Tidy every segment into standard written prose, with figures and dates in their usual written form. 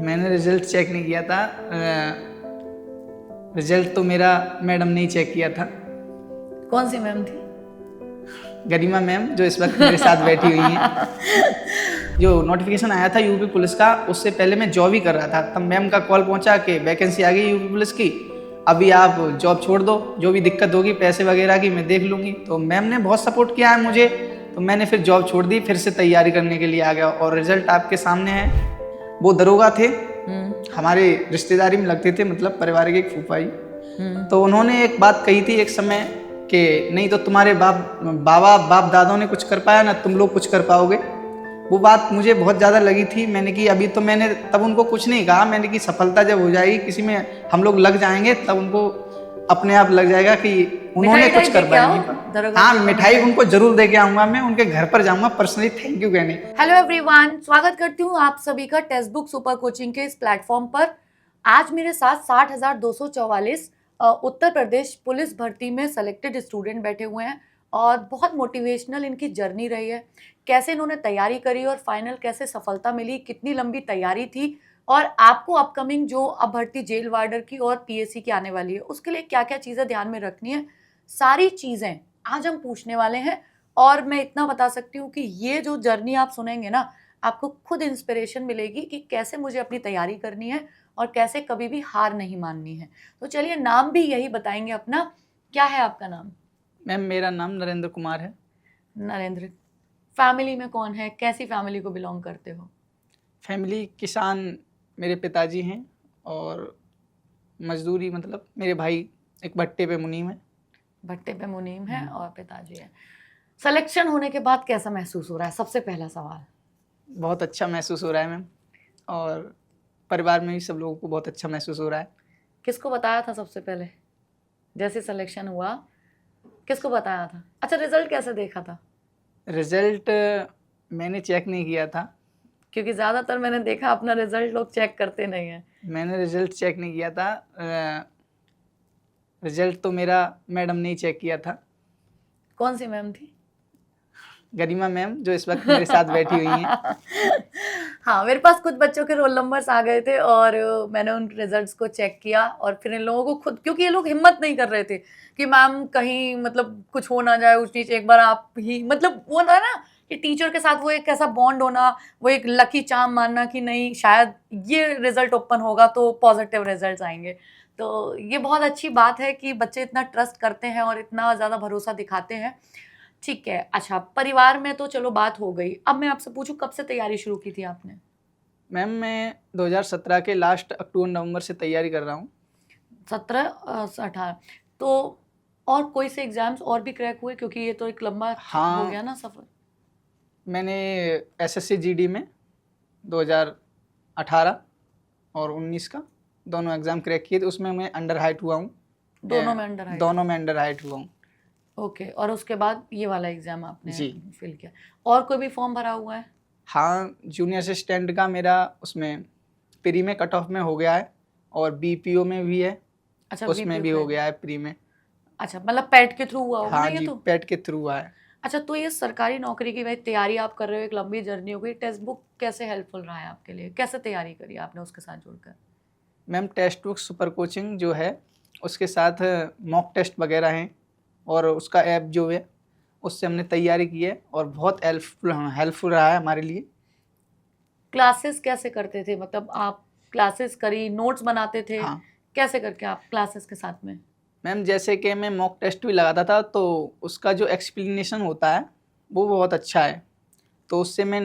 मैंने result check नहीं किया था। रिजल्ट तो मेरा मैडम ने ही चेक किया था। कौन सी मैम थी? गरिमा मैम, जो इस वक्त मेरे साथ बैठी हुई हैं। जो नोटिफिकेशन आया था यूपी पुलिस का, उससे पहले मैं जॉब ही कर रहा था। तब मैम का कॉल पहुंचा कि वैकेंसी आ गई यूपी पुलिस की, अभी आप जॉब छोड़ दो, जो भी दिक्कत होगी पैसे वगैरह की मैं देख लूँगी। तो मैम ने बहुत सपोर्ट किया है मुझे, तो मैंने फिर जॉब छोड़ दी, फिर से तैयारी करने के लिए आ गया। और रिजल्ट आपके सामने है। वो दरोगा थे, हमारे रिश्तेदारी में लगते थे, मतलब परिवार के एक फूफा ही। तो उन्होंने एक बात कही थी एक समय कि नहीं तो तुम्हारे बाप दादों ने कुछ कर पाया ना तुम लोग कुछ कर पाओगे। वो बात मुझे बहुत ज़्यादा लगी थी। मैंने कि अभी तो मैंने तब उनको कुछ नहीं कहा, मैंने कि सफलता जब हो जाएगी किसी में हम लोग लग जाएंगे तब उनको अपने आप लग जाएगा कि उन्होंने कुछ कर पाएंगे। हाँ, मिठाई उनको जरूर दे के आऊंगा, मैं उनके घर पर जाऊंगा पर्सनली थैंक यू कहने। हेलो एवरीवन, स्वागत करती हूँ आप सभी का टेक्स्ट बुक सुपर कोचिंग के इस प्लेटफॉर्म पर। आज मेरे साथ 60,244 उत्तर प्रदेश पुलिस भर्ती में सेलेक्टेड स्टूडेंट बैठे हुए हैं और बहुत मोटिवेशनल इनकी जर्नी रही है। कैसे इन्होंने तैयारी करी और फाइनल कैसे सफलता मिली, कितनी लंबी तैयारी थी और आपको अपकमिंग जो अब भर्ती जेल वार्डर की और पीएससी की आने वाली है उसके लिए क्या क्या चीज़ें ध्यान में रखनी है, सारी चीज़ें आज हम पूछने वाले हैं। और मैं इतना बता सकती हूँ कि ये जो जर्नी आप सुनेंगे ना, आपको खुद इंस्पिरेशन मिलेगी कि कैसे मुझे अपनी तैयारी करनी है और कैसे कभी भी हार नहीं माननी है। तो चलिए, नाम भी यही बताएंगे अपना। क्या है आपका नाम? मैम मेरा नाम नरेंद्र कुमार है। नरेंद्र। फैमिली में कौन है, कैसी फैमिली को बिलोंग करते हो? फैमिली किसान मेरे पिताजी हैं और मजदूरी, मतलब मेरे भाई एक भट्टे पे मुनीम है। भट्टे पे मुनीम है और पिताजी है। सिलेक्शन होने के बाद कैसा महसूस हो रहा है, सबसे पहला सवाल? बहुत अच्छा महसूस हो रहा है मैम, और परिवार में भी सब लोगों को बहुत अच्छा महसूस हो रहा है। किसको बताया था सबसे पहले जैसे सिलेक्शन हुआ? किसको बताया था? अच्छा, रिजल्ट कैसे देखा था? रिजल्ट मैंने चेक नहीं किया था, क्योंकि ज़्यादातर मैंने देखा अपना रिजल्ट लोग चेक करते नहीं हैं। मैंने रिजल्ट चेक नहीं किया था। रिजल्ट तो मेरा मैडम ने ही चेक किया था। कौन सी मैम थी? गरिमा मैम, जो इस वक्त मेरे साथ बैठी हुई हैं। हाँ, मेरे पास कुछ बच्चों के रोल नंबर्स आ गए थे और मैंने उन रिजल्ट्स को चेक किया और फिर इन लोगों को खुद, क्योंकि ये लोग हिम्मत नहीं कर रहे थे कि मैम कहीं मतलब कुछ हो ना जाए, ऊंच नीच, एक बार आप ही मतलब वो था ना कि टीचर के साथ वो एक ऐसा बॉन्ड होना, वो एक लकी चार्म मानना कि नहीं शायद ये रिजल्ट ओपन होगा तो पॉजिटिव रिजल्ट्स आएंगे। तो ये बहुत अच्छी बात है कि बच्चे इतना ट्रस्ट करते हैं और इतना ज़्यादा भरोसा दिखाते हैं। ठीक है, अच्छा, परिवार में तो चलो बात हो गई। अब मैं आपसे पूछूं, कब से तैयारी शुरू की थी आपने? मैम मैं 2017 के लास्ट अक्टूबर नवंबर से तैयारी कर रहा हूँ। 17 18 तो और कोई से एग्जाम्स और भी क्रैक हुए, क्योंकि ये तो एक लंबा हो गया ना सफर? मैंने एसएससी जीडी में 2018 और 19 का दोनों एग्जाम क्रैक किए थे। उसमें मैं अंडर हाइट हुआ हूँ। दोनों में अंडर हाइट? दोनों में अंडर हाइट हुआ हूँ। ओके, और उसके बाद ये वाला एग्जाम आपने जी फिल किया? और कोई भी फॉर्म भरा हुआ है? हाँ, जूनियर असिस्टेंट का मेरा उसमें प्री में कट ऑफ में हो गया है और बीपीओ में भी है। अच्छा, उसमें भी हो गया है प्री में। अच्छा, मतलब पैट के थ्रू हुआ होगा हाँ ना ये जी, तो? पैट के थ्रू हुआ है। अच्छा, तो ये सरकारी नौकरी की भाई तैयारी आप कर रहे हो, एक लंबी जर्नी हो गई, टेक्स्ट बुक कैसे हेल्पफुल रहा है आपके लिए? कैसे तैयारी करी आपने उसके साथ जुड़कर? Ma'am text book super coaching जो है उसके साथ मॉक टेस्ट वगैरह हैं और उसका ऐप जो है उससे हमने तैयारी की है और बहुत हेल्पफुल रहा है हमारे लिए। क्लासेस कैसे करते थे, मतलब आप क्लासेस करी, नोट्स बनाते थे? हाँ कैसे करके आप क्लासेस के साथ में? मैम, जैसे कि मैं मॉक टेस्ट भी लगाता था तो उसका जो एक्सप्लेनेशन होता है वो बहुत अच्छा है, तो उससे मैं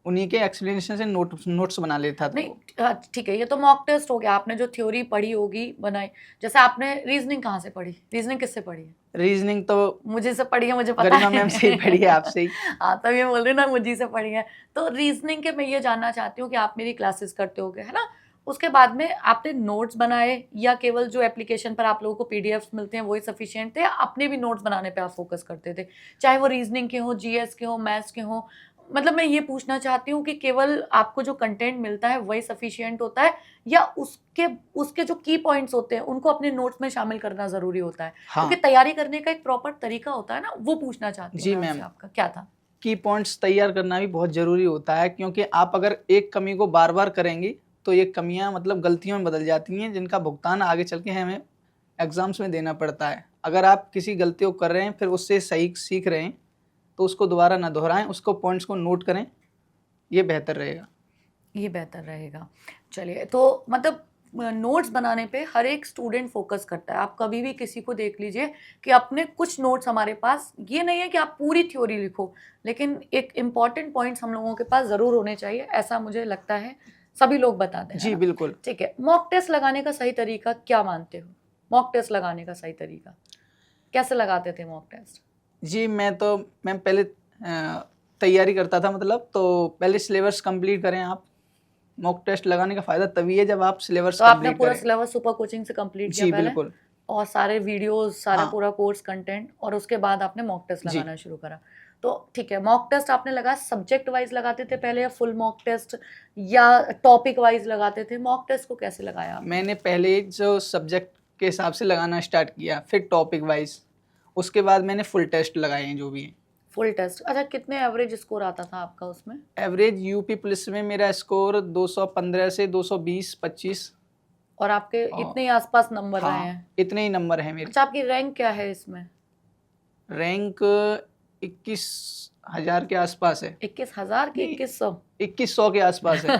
उन्हीं के एक्सप्लेनेशन से नोट्स बना लेता था। नहीं, ठीक है, ये तो मॉक टेस्ट हो गया। आपने जो थ्योरी पढ़ी होगी, बनाई, जैसे आपने रीजनिंग कहाँ से पढ़ी? रीजनिंग किससे पढ़ी है? रीजनिंग तो मुझे से पढ़ी है, मुझे पता गरिमा है। मैम से ही पढ़ी है, आपसे ही। हाँ, तब ये बोल रहे ना मुझे से पढ़ी है। तो रीजनिंग के मैं ये जानना चाहती हूँ कि आप मेरी क्लासेस करते होगे, है ना? उसके बाद में आपने नोट्स बनाए या केवल जो एप्लीकेशन पर आप लोगों को पीडीएफ्स मिलते हैं वही सफिशिएंट थे, या अपने भी नोट्स बनाने पे आप फोकस करते थे, चाहे वो रीजनिंग के हो, जीएस के हो, मैथ्स के हो? मतलब मैं ये पूछना चाहती हूँ कि केवल आपको जो कंटेंट मिलता है वही सफिशिएंट होता है, या उसके उसके जो की पॉइंट्स होते हैं उनको अपने नोट्स में शामिल करना जरूरी होता है? हाँ क्योंकि तैयारी करने का एक प्रॉपर तरीका होता है ना, वो पूछना चाहती हूँ जी मैं आपसे। मैम, आपका क्या था? की पॉइंट्स तैयार करना भी बहुत ज़रूरी होता है, क्योंकि आप अगर एक कमी को बार बार करेंगी तो ये कमियां मतलब गलतियों में बदल जाती हैं, जिनका भुगतान आगे चल के हमें एग्जाम्स में देना पड़ता है। अगर आप किसी गलती को कर रहे हैं फिर उससे सही सीख रहे हैं तो उसको दोबारा ना दोहराएं, उसको पॉइंट्स को नोट करें, ये बेहतर रहेगा। ये बेहतर रहेगा। चलिए, तो मतलब नोट्स बनाने पे हर एक स्टूडेंट फोकस करता है। आप कभी भी किसी को देख लीजिए कि अपने कुछ नोट्स हमारे पास, ये नहीं है कि आप पूरी थ्योरी लिखो, लेकिन एक इम्पॉर्टेंट पॉइंट्स हम लोगों के पास ज़रूर होने चाहिए, ऐसा मुझे लगता है सभी लोग बताते हैं, है जी ना? बिल्कुल। ठीक है, मॉक टेस्ट लगाने का सही तरीका क्या मानते हो? मॉक टेस्ट लगाने का सही तरीका कैसे लगाते थे मॉक टेस्ट? जी मैं पहले तैयारी करता था, मतलब तो पहले सिलेबस कंप्लीट करें आप। मॉक टेस्ट लगाने का फ़ायदा तभी है जब आप सिलेबस तो आपने कंप्लीट पूरा करें। सिलेबस सुपर कोचिंग से कंप्लीट किया जी पहले, बिल्कुल। और सारे वीडियोस, सारा हाँ पूरा कोर्स कंटेंट, और उसके बाद आपने मॉक टेस्ट जी। लगाना शुरू करा। तो ठीक है, मॉक टेस्ट आपने लगाया, सब्जेक्ट वाइज लगाते थे पहले या फुल मॉक टेस्ट, या टॉपिक वाइज लगाते थे? मॉक टेस्ट को कैसे लगाया आपने? मैंने पहले जो सब्जेक्ट के हिसाब से लगाना स्टार्ट किया, फिर टॉपिक वाइज, उसके बाद मैंने फुल टेस्ट लगाए हैं जो भी हैं। फुल टेस्ट, अच्छा, कितने एवरेज स्कोर आता था आपका उसमें? एवरेज यूपी पुलिस में मेरा स्कोर 215 से 220-25। और आपके और इतने ही आसपास नंबर रहे हाँ, हैं? इतने ही नंबर हैं मेरे। अच्छा, आपकी रैंक क्या है इसमें? रैंक 21,000 के आसपास है। 21,000 की नहीं, 2100? 2100 के आसपास है।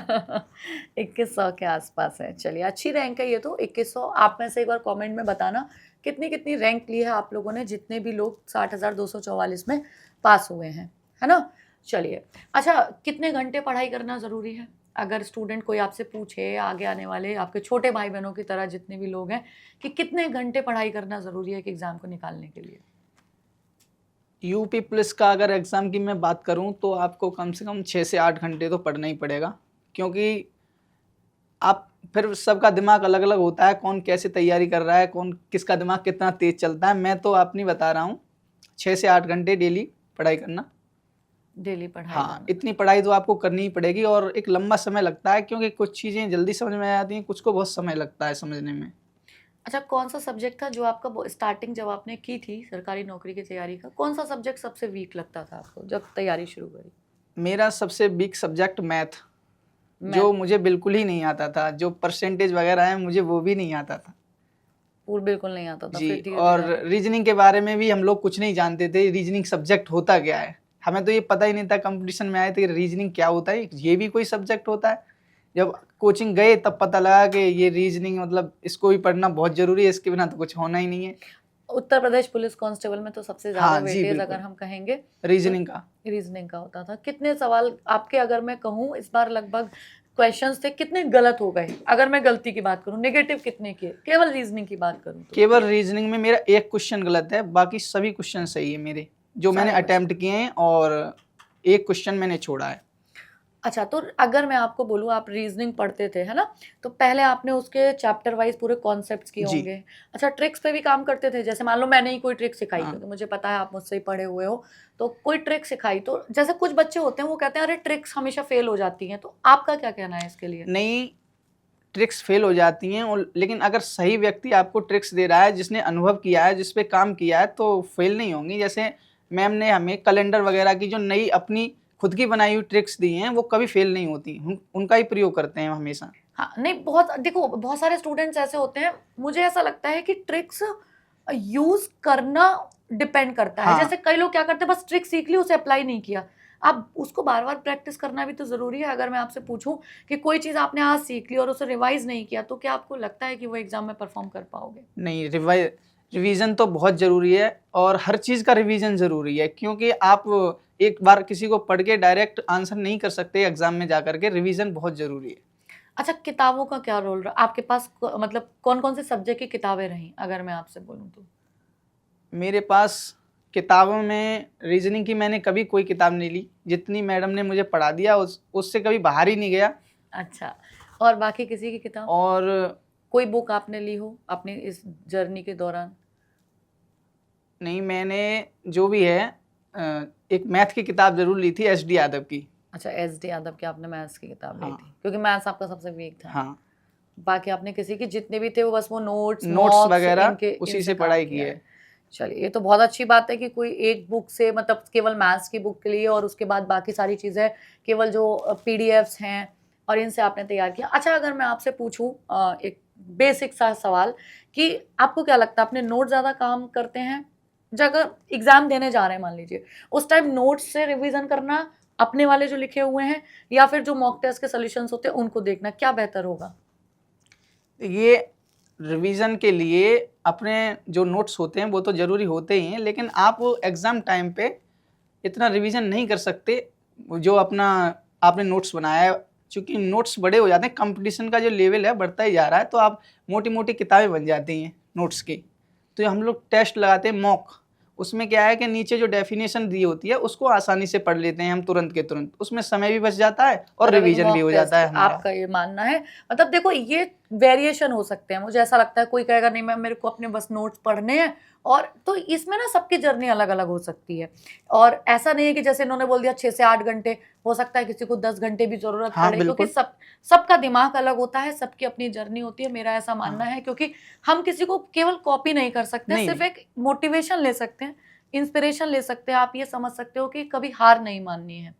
2100 के आसपास है। चलिए, अच्छी रैंक है ये तो, 2100। आप में से एक बार कमेंट में बताना कितनी कितनी रैंक ली है आप लोगों ने, जितने भी लोग 60,244 में पास हुए हैं, है ना? चलिए, अच्छा, कितने घंटे पढ़ाई करना ज़रूरी है? अगर स्टूडेंट कोई आपसे पूछे, आगे आने वाले आपके छोटे भाई बहनों की तरह जितने भी लोग हैं, कि कितने घंटे पढ़ाई करना ज़रूरी है एक एग्ज़ाम को निकालने के लिए? यूपी पुलिस का अगर एग्ज़ाम की मैं बात करूं तो आपको कम से कम 6 से 8 घंटे तो पढ़ना ही पड़ेगा, क्योंकि आप फिर सबका दिमाग अलग अलग होता है, कौन कैसे तैयारी कर रहा है, कौन किसका दिमाग कितना तेज चलता है। मैं तो अपनी बता रहा हूँ, 6 से 8 घंटे डेली पढ़ाई करना। डेली पढ़ाई हाँ, करना। इतनी पढ़ाई तो आपको करनी ही पड़ेगी, और एक लंबा समय लगता है क्योंकि कुछ चीज़ें जल्दी समझ में आ जाती हैं, कुछ को बहुत समय लगता है समझने में। अच्छा, कौन सा सब्जेक्ट था जो आपका स्टार्टिंग जब आपने की थी सरकारी नौकरी की तैयारी का, कौन सा सब्जेक्ट सबसे वीक लगता था आपको जब तैयारी शुरू करी? मेरा सबसे वीक सब्जेक्ट मैथ, जो मैथ? मुझे बिल्कुल ही नहीं आता था, जो परसेंटेज वगैरह है मुझे वो भी नहीं आता था। पूरा बिल्कुल नहीं आता था, जी, फिर धीरे और धीरे? रीजनिंग के बारे में भी हम लोग कुछ नहीं जानते थे, रीजनिंग सब्जेक्ट होता क्या है। हमें तो ये पता ही नहीं था, कंपटीशन में आए थे रीजनिंग क्या होता है, ये भी कोई सब्जेक्ट होता है। जब कोचिंग गए तब पता लगा कि ये रीजनिंग मतलब इसको भी पढ़ना बहुत ज़रूरी है, इसके बिना तो कुछ होना ही नहीं है। उत्तर प्रदेश पुलिस कांस्टेबल में तो सबसे ज़्यादा हाँ जी वेटेज अगर बिल्कुल, हम कहेंगे रीजनिंग तो का। रीजनिंग का होता था। कितने सवाल आपके, अगर मैं कहूँ इस बार लगभग क्वेश्चंस थे, कितने गलत हो गए? अगर मैं गलती की बात करूँ, नेगेटिव कितने किए, केवल रीजनिंग की बात करूँ तो? केवल रीजनिंग में मेरा एक क्वेश्चन गलत है, बाकी सभी क्वेश्चन सही है मेरे, जो मैंने सारे अटेम्प्ट किए हैं, और एक क्वेश्चन मैंने छोड़ा है। अच्छा, तो अगर मैं आपको बोलूँ, आप रीजनिंग पढ़ते थे, है ना? तो पहले आपने उसके चैप्टर वाइज पूरे कॉन्सेप्ट्स किए जी। होंगे। अच्छा, ट्रिक्स पे भी काम करते थे? जैसे मान लो मैंने ही कोई ट्रिक सिखाई, हाँ। क्योंकि मुझे पता है आप मुझसे ही पढ़े हुए हो, तो कोई ट्रिक सिखाई, तो जैसे कुछ बच्चे होते हैं वो कहते हैं अरे ट्रिक्स हमेशा फेल हो जाती हैं, तो आपका क्या कहना है इसके लिए? नई ट्रिक्स फेल हो जाती हैं, और लेकिन अगर सही व्यक्ति आपको ट्रिक्स दे रहा है, जिसने अनुभव किया है, जिस पे काम किया है, तो फेल नहीं होंगी। जैसे मैम ने हमें कैलेंडर वगैरह की जो नई अपनी खुद की बनाई हुई ट्रिक्स दी हैं, वो कभी फेल नहीं होती, उनका ही प्रयोग करते हैं हम हमेशा। हाँ, नहीं, बहुत देखो, बहुत सारे स्टूडेंट्स ऐसे होते हैं, मुझे ऐसा लगता है कि ट्रिक्स यूज करना डिपेंड करता है। हाँ। जैसे कई लोग क्या करते हैं, बस ट्रिक सीख ली, उसे अप्लाई नहीं किया। आप उसको बार बार प्रैक्टिस करना भी तो जरूरी है। अगर मैं आपसे पूछूं कि कोई चीज आपने आज सीख ली और उसे रिवाइज नहीं किया, तो क्या आपको लगता है कि वो एग्जाम में परफॉर्म कर पाओगे? नहीं, रिवीजन तो बहुत ज़रूरी है, और हर चीज़ का रिवीजन ज़रूरी है, क्योंकि आप एक बार किसी को पढ़ के डायरेक्ट आंसर नहीं कर सकते एग्जाम में जा करके, रिवीजन बहुत ज़रूरी है। अच्छा, किताबों का क्या रोल रहा आपके पास? मतलब कौन कौन से सब्जेक्ट की किताबें रहीं, अगर मैं आपसे बोलूँ तो? मेरे पास किताबों में रीजनिंग की मैंने कभी कोई किताब नहीं ली, जितनी मैडम ने मुझे पढ़ा दिया उससे कभी बाहर ही नहीं गया। अच्छा, और बाकी किसी की किताब, और कोई बुक आपने ली हो अपनी इस जर्नी के दौरान? नहीं, मैंने जो भी है एक मैथ की किताब जरूर ली थी, SD यादव की। अच्छा, SD यादव की आपने मैथ्स की किताब ली हाँ। थी, क्योंकि मैथ्स आपका सबसे वीक था। हाँ, बाकी आपने किसी की, जितने भी थे वो बस वो नोट्स नोट्स मॉक्स वगैरह इनके उसी इनसे से काम पढ़ाई की किया है। है। चलिए, ये तो बहुत अच्छी बात है कि कोई एक बुक से, मतलब केवल मैथ्स की बुक के लिए, और उसके बाद बाकी सारी चीज़ें केवल जो PDFs हैं और इनसे आपने तैयार किया। अच्छा, अगर मैं आपसे पूछूं एक बेसिक सा सवाल कि आपको क्या लगता है अपने नोट ज़्यादा काम करते हैं? जो अगर एग्जाम देने जा रहे हैं मान लीजिए, उस टाइम नोट्स से रिवीजन करना, अपने वाले जो लिखे हुए हैं, या फिर जो मॉक टेस्ट के सॉल्यूशंस होते हैं उनको देखना, क्या बेहतर होगा? ये रिवीजन के लिए अपने जो नोट्स होते हैं वो तो ज़रूरी होते ही हैं, लेकिन आप एग्ज़ाम टाइम पे इतना रिवीजन नहीं कर सकते जो अपना आपने नोट्स बनाया है, क्योंकि नोट्स बड़े हो जाते हैं, कंपटीशन का जो लेवल है बढ़ता ही जा रहा है, तो आप मोटी मोटी किताबें बन जाती हैं नोट्स की। तो हम लोग टेस्ट लगाते हैं मॉक, उसमें क्या है कि नीचे जो डेफिनेशन दी होती है उसको आसानी से पढ़ लेते हैं हम तुरंत के तुरंत, उसमें समय भी बच जाता है और मतलब एक रिवीजन भी मॉक हो टेस्ट जाता है हमारा। आपका ये मानना है? मतलब देखो, ये वेरिएशन हो सकते हैं, मुझे ऐसा लगता है कोई कहेगा नहीं मैं मेरे को अपने बस नोट्स पढ़ने हैं, और तो इसमें ना सबकी जर्नी अलग अलग हो सकती है। और ऐसा नहीं है कि जैसे इन्होंने बोल दिया 6 से 8 घंटे, हो सकता है किसी को 10 घंटे भी जरूरत हाँ पड़े, क्योंकि बिल्कुल। सबका दिमाग अलग होता है, सबकी अपनी जर्नी होती है, मेरा ऐसा मानना हाँ है। क्योंकि हम किसी को केवल कॉपी नहीं कर सकते, नहीं सिर्फ एक मोटिवेशन ले सकते हैं, इंस्पिरेशन ले सकते हैं। आप ये समझ सकते हो कि कभी हार नहीं माननी है।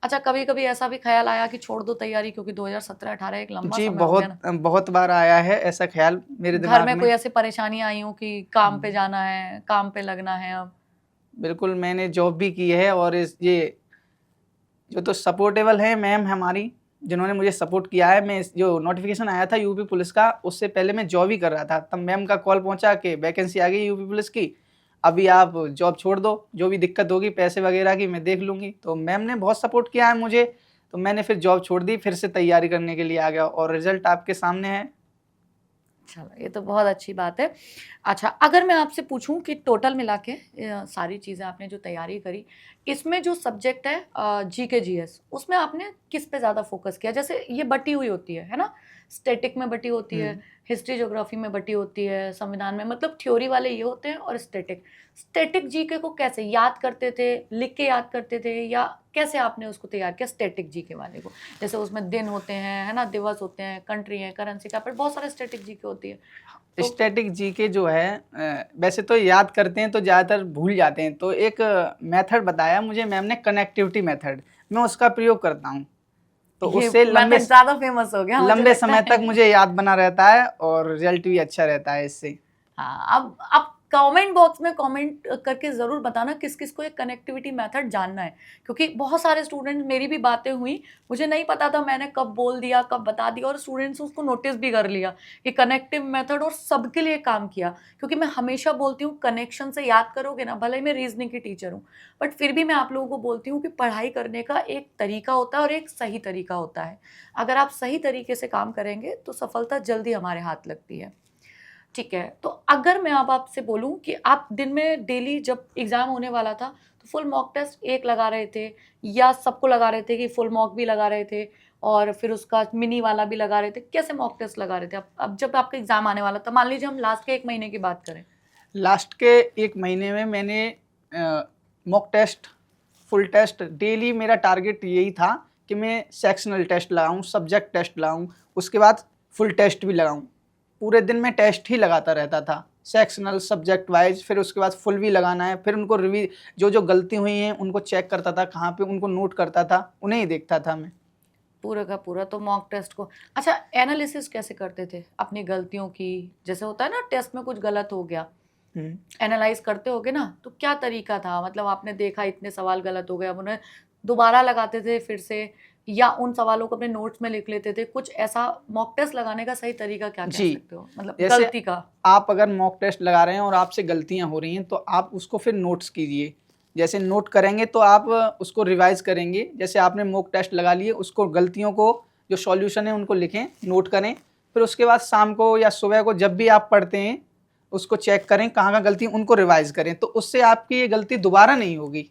अच्छा, कभी कभी ऐसा भी ख्याल आया कि छोड़ दो तैयारी, क्योंकि 2017-18 एक लंबा जी, समय हो गया ना? बहुत बार आया है ऐसा ख्याल मेरे घर दिमाग में में। कोई ऐसी परेशानियां आई हो कि काम पे जाना है, काम पे लगना है अब? बिल्कुल, मैंने जॉब भी की है और इस ये जो तो सपोर्टेबल है मैम हमारी, जिन्होंने मुझे सपोर्ट किया है। मैं जो नोटिफिकेशन आया था यूपी पुलिस का, उससे पहले मैं जॉब ही कर रहा था, तब मैम का कॉल पहुंचा कि वैकेंसी आ गई यूपी पुलिस की, अभी आप जॉब छोड़ दो, जो भी दिक्कत होगी पैसे वगैरह की मैं देख लूँगी। तो मैम ने बहुत सपोर्ट किया है मुझे, तो मैंने फिर जॉब छोड़ दी, फिर से तैयारी करने के लिए आ गया और रिजल्ट आपके सामने है। चलो, ये तो बहुत अच्छी बात है। अच्छा, अगर मैं आपसे पूछूं कि टोटल मिला के सारी चीज़ें आपने जो तैयारी करी, इसमें जो सब्जेक्ट है जीके जीएस, उसमें आपने किस पे ज़्यादा फोकस किया? जैसे ये बटी हुई होती है ना? स्टैटिक में बटी होती है, हिस्ट्री ज्योग्राफी में बटी होती है, संविधान में, मतलब थ्योरी वाले ये होते हैं, और स्टैटिक स्टैटिक जीके को कैसे याद करते थे? लिख के याद करते थे, या कैसे आपने उसको तैयार किया स्टैटिक जीके वाले को? जैसे उसमें दिन होते हैं, है ना, दिवस होते हैं, कंट्री है, करेंसी का, पर बहुत सारे स्टैटिक जीके होती है। तो स्टैटिक जीके जो है वैसे तो याद करते हैं तो ज़्यादातर भूल जाते हैं, तो एक मेथड बताया मुझे मैम ने, कनेक्टिविटी मेथड, मैं उसका प्रयोग करता हूँ, तो ये उससे मेथड ज़्यादा फेमस हो गया मुझे लंबे लगता समय तक है। मुझे याद बना रहता है और रिजल्ट भी अच्छा रहता है इससे। हाँ, अब आप कमेंट बॉक्स में कमेंट करके ज़रूर बताना किस किस को ये कनेक्टिविटी मेथड जानना है, क्योंकि बहुत सारे स्टूडेंट, मेरी भी बातें हुई, मुझे नहीं पता था, मैंने कब बोल दिया कब बता दिया, और स्टूडेंट्स उसको नोटिस भी कर लिया कि कनेक्टिव मेथड, और सबके लिए काम किया। क्योंकि मैं हमेशा बोलती हूँ कनेक्शन से याद करोगे ना, भले ही मैं रीजनिंग की टीचर हूँ, बट फिर भी मैं आप लोगों को बोलती हूँ कि पढ़ाई करने का एक तरीका होता है और एक सही तरीका होता है। अगर आप सही तरीके से काम करेंगे तो सफलता जल्दी हमारे हाथ लगती है। ठीक है, तो अगर मैं अब आपसे बोलूं कि आप दिन में डेली, जब एग्जाम होने वाला था, तो फुल मॉक टेस्ट एक लगा रहे थे, या सबको लगा रहे थे कि फुल मॉक भी लगा रहे थे, और फिर उसका मिनी वाला भी लगा रहे थे? कैसे मॉक टेस्ट लगा रहे थे? अब जब आपका एग्जाम आने वाला था, मान लीजिए हम लास्ट के 1 महीने की बात करें। लास्ट के 1 महीने में मैंने mock test, full test, daily मेरा टारगेट यही था कि मैं सेक्शनल टेस्ट लगाऊं, सब्जेक्ट टेस्ट लगाऊं, उसके बाद फुल टेस्ट भी लगाऊं। पूरे दिन में टेस्ट ही लगाता रहता था, सेक्शनल सब्जेक्ट वाइज, फिर उसके बाद फुल भी लगाना है, फिर उनको जो जो गलती हुई हैं उनको चेक करता था, कहाँ पे उनको नोट करता था, उन्हें ही देखता था मैं। पूरा का पूरा तो मॉक टेस्ट को, अच्छा, एनालिसिस कैसे करते थे अपनी गलतियों की? जैसे होता है ना, टेस्ट में कुछ गलत हो गया, एनालाइज करते होगे ना, तो क्या तरीका था? मतलब आपने देखा इतने सवाल गलत हो गए, अब उन्हें दोबारा लगाते थे फिर से, या उन सवालों को अपने नोट्स में लिख लेते थे? कुछ ऐसा मॉक टेस्ट लगाने का सही तरीका क्या कह जी, सकते हो, मतलब जैसे गलती का? आप अगर मॉक टेस्ट लगा रहे हैं और आपसे गलतियां हो रही हैं तो आप उसको फिर नोट्स कीजिए। जैसे नोट करेंगे तो आप उसको रिवाइज करेंगे, जैसे आपने मॉक टेस्ट लगा लिए, उसको गलतियों को, जो सॉल्यूशन है उनको लिखें, नोट करें, फिर उसके बाद शाम को या सुबह को जब भी आप पढ़ते हैं उसको चेक करें कहाँ कहाँ गलती, उनको रिवाइज करें, तो उससे आपकी ये गलती दोबारा नहीं होगी।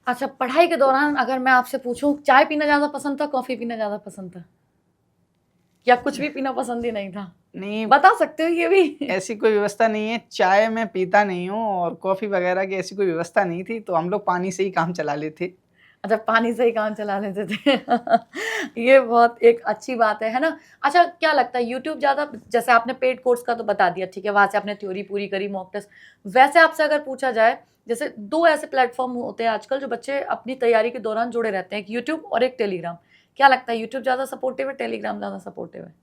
अच्छा, पढ़ाई के दौरान अगर मैं आपसे पूछूं, चाय पीना ज़्यादा पसंद था, कॉफ़ी पीना ज़्यादा पसंद था, या कुछ भी पीना पसंद ही नहीं था? नहीं, बता सकते हो ये भी? ऐसी कोई व्यवस्था नहीं है, चाय मैं पीता नहीं हूँ और कॉफ़ी वगैरह की ऐसी कोई व्यवस्था नहीं थी, तो हम लोग पानी से ही काम चला लेते। अच्छा, पानी से ही काम चला लेते थे। ये बहुत एक अच्छी बात है ना? अच्छा, क्या लगता है यूट्यूब ज़्यादा, जैसे आपने पेड कोर्स का तो बता दिया, ठीक है, वहाँ से आपने थ्योरी पूरी करी, मॉक टेस्ट, वैसे आपसे अगर पूछा जाए, जैसे 2 ऐसे प्लेटफॉर्म होते हैं आजकल जो बच्चे अपनी तैयारी के दौरान जुड़े रहते हैं, एक यूट्यूब और एक टेलीग्राम, क्या लगता है यूट्यूब ज़्यादा सपोर्टिव है, टेलीग्राम ज़्यादा सपोर्टिव है?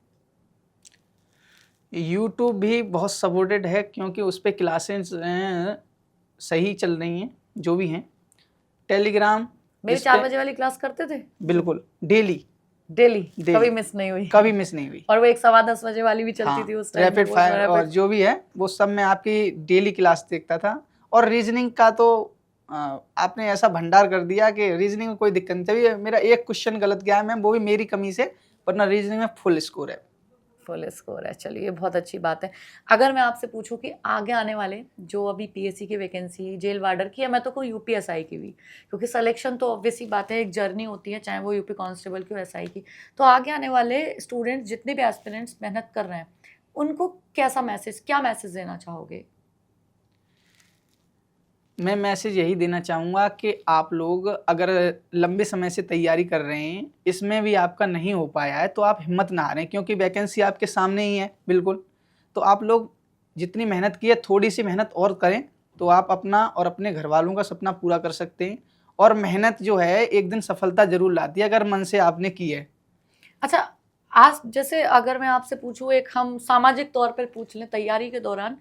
यूट्यूब भी बहुत सपोर्टेड है क्योंकि उस पे क्लासेस सही चल रही हैं जो भी हैं। टेलीग्राम मेरी इस 4 पे बजे वाली क्लास करते थे बिल्कुल डेली डेली, Daily। कभी मिस नहीं हुई। कभी मिस नहीं हुई। और वो एक 10:15 बजे वाली भी चलती हाँ, थी उस टाइम रैपिड फायर और जो भी है वो सब मैं आपकी डेली क्लास देखता था। और रीजनिंग का तो आपने ऐसा भंडार कर दिया कि रीजनिंग में कोई दिक्कत नहीं। तभी मेरा एक क्वेश्चन गलत गया है मैम, वो भी मेरी कमी से, वरना रीजनिंग में फुल स्कोर है। फुल स्कोर है, चलिए बहुत अच्छी बात है। अगर मैं आपसे पूछूं कि आगे आने वाले जो अभी पीएससी की वैकेंसी, जेल वार्डर की, या मैं तो कहूँ यूपीएसआई की भी, क्योंकि सिलेक्शन तो ऑब्वियस ही बात है, एक जर्नी होती है, चाहे वो यूपी कांस्टेबल की हो, एसआई की। तो आगे आने वाले स्टूडेंट्स, जितने भी एस्पिरेंट्स मेहनत कर रहे हैं, उनको कैसा मैसेज, क्या मैसेज देना चाहोगे? मैं मैसेज यही देना चाहूँगा कि आप लोग अगर लंबे समय से तैयारी कर रहे हैं, इसमें भी आपका नहीं हो पाया है, तो आप हिम्मत ना हारें, क्योंकि वैकेंसी आपके सामने ही है बिल्कुल। तो आप लोग जितनी मेहनत की है, थोड़ी सी मेहनत और करें तो आप अपना और अपने घर वालों का सपना पूरा कर सकते हैं। और मेहनत जो है एक दिन सफलता जरूर लाती है, अगर मन से आपने की है। अच्छा, आज जैसे अगर मैं आपसे पूछूं, एक हम सामाजिक तौर पर पूछ लें, तैयारी के दौरान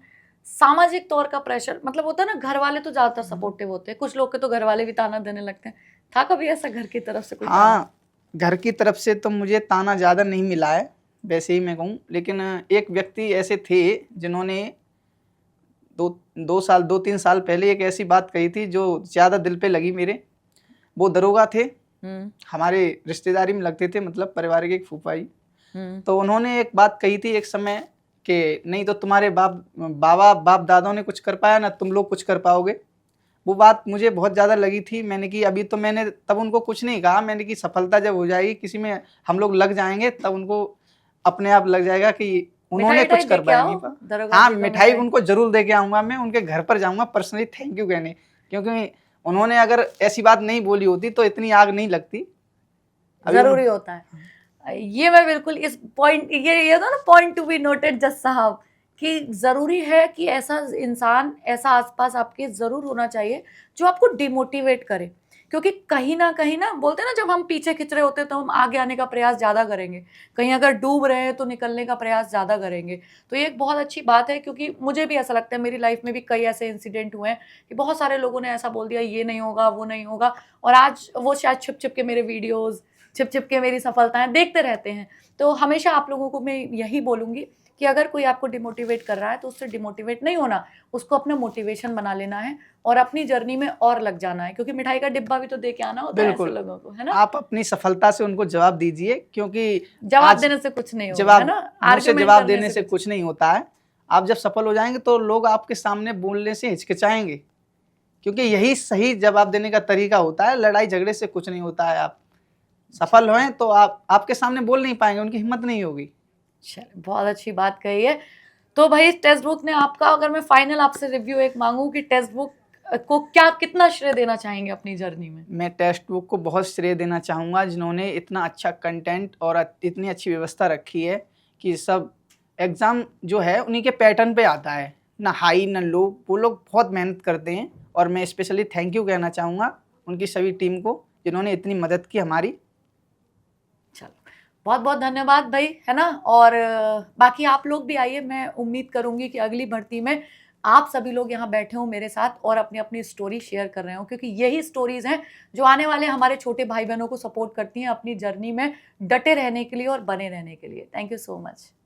सामाजिक तौर का प्रेशर, मतलब होता है ना, घर वाले तो ज्यादातर सपोर्टिव होते हैं, कुछ लोग के तो घर वाले भी ताना देने लगते हैं। था कभी ऐसा घर की तरफ से कोई ताना? हाँ, घर की तरफ से तो मुझे ताना ज़्यादा नहीं मिला है, वैसे ही मैं कहूँ। लेकिन एक व्यक्ति ऐसे थे जिन्होंने 2-3 साल पहले एक ऐसी बात कही थी जो ज़्यादा दिल पे लगी मेरे। वो दरोगा थे, हमारे रिश्तेदारी में लगते थे, मतलब परिवार के एक फूफा जी। तो उन्होंने एक बात कही थी एक समय कि नहीं तो तुम्हारे बाप दादाओं ने कुछ कर पाया ना तुम लोग कुछ कर पाओगे। वो बात मुझे बहुत ज़्यादा लगी थी। मैंने कि अभी तो मैंने तब उनको कुछ नहीं कहा, मैंने कि सफलता जब हो जाएगी किसी में, हम लोग लग जाएंगे, तब उनको अपने आप लग जाएगा कि उन्होंने कुछ कर पाया नहीं पा। हाँ, मिठाई उनको जरूर दे के आऊँगा, मैं उनके घर पर जाऊँगा पर्सनली थैंक यू कहने, क्योंकि उन्होंने अगर ऐसी बात नहीं बोली होती तो इतनी आग नहीं लगती। जरूरी होता है ये, मैं बिल्कुल इस पॉइंट, ये होता है ना, पॉइंट टू बी नोटेड जज साहब, कि ज़रूरी है कि ऐसा इंसान, ऐसा आसपास आपके ज़रूर होना चाहिए जो आपको डिमोटिवेट करे। क्योंकि कहीं ना बोलते हैं ना, जब हम पीछे खिंच रहे होते हैं तो हम आगे आने का प्रयास ज़्यादा करेंगे, कहीं अगर डूब रहे हैं तो निकलने का प्रयास ज़्यादा करेंगे। तो ये एक बहुत अच्छी बात है, क्योंकि मुझे भी ऐसा लगता है, मेरी लाइफ में भी कई ऐसे इंसिडेंट हुए हैं कि बहुत सारे लोगों ने ऐसा बोल दिया, ये नहीं होगा, वो नहीं होगा, और आज वो शायद छिप के मेरे वीडियोज़, छिप के मेरी सफलताएं देखते रहते हैं। तो हमेशा आप लोगों को मैं यही बोलूँगी कि अगर कोई आपको डिमोटिवेट कर रहा है तो उससे डिमोटिवेट नहीं होना, उसको अपना मोटिवेशन बना लेना है और अपनी जर्नी में और लग जाना है, क्योंकि मिठाई का डिब्बा भी तो दे के आना होता है ऐसे लोगों को, है ना? आप अपनी सफलता से उनको जवाब दीजिए, क्योंकि जवाब देने से कुछ नहीं होगा, है ना? मुझसे जवाब देने से कुछ नहीं होता है। आप जब सफल हो जाएंगे तो लोग आपके सामने बोलने से हिचकिचाएंगे, क्योंकि यही सही जवाब देने का तरीका होता है। लड़ाई झगड़े से कुछ नहीं होता है। आप सफल हों तो आपके सामने बोल नहीं पाएंगे, उनकी हिम्मत नहीं होगी। चलिए, बहुत अच्छी बात कही है। तो भाई, टेक्स्ट बुक ने आपका, अगर मैं फाइनल आपसे रिव्यू एक मांगू कि टेक्स्ट बुक को कितना श्रेय देना चाहेंगे अपनी जर्नी में? मैं टेक्स्ट बुक को बहुत श्रेय देना चाहूँगा, जिन्होंने इतना अच्छा कंटेंट और इतनी अच्छी व्यवस्था रखी है कि सब एग्ज़ाम जो है उन्हीं के पैटर्न पे आता है, ना हाई ना लो। वो लोग बहुत मेहनत करते हैं और मैं स्पेशली थैंक यू कहना चाहूँगा उनकी सभी टीम को, जिन्होंने इतनी मदद की हमारी। चलो, बहुत बहुत धन्यवाद भाई, है ना? और बाकी आप लोग भी आइए, मैं उम्मीद करूंगी कि अगली भर्ती में आप सभी लोग यहाँ बैठे हो मेरे साथ और अपनी अपनी स्टोरी शेयर कर रहे हो, क्योंकि यही स्टोरीज हैं जो आने वाले हमारे छोटे भाई बहनों को सपोर्ट करती हैं अपनी जर्नी में डटे रहने के लिए और बने रहने के लिए। Thank you so much.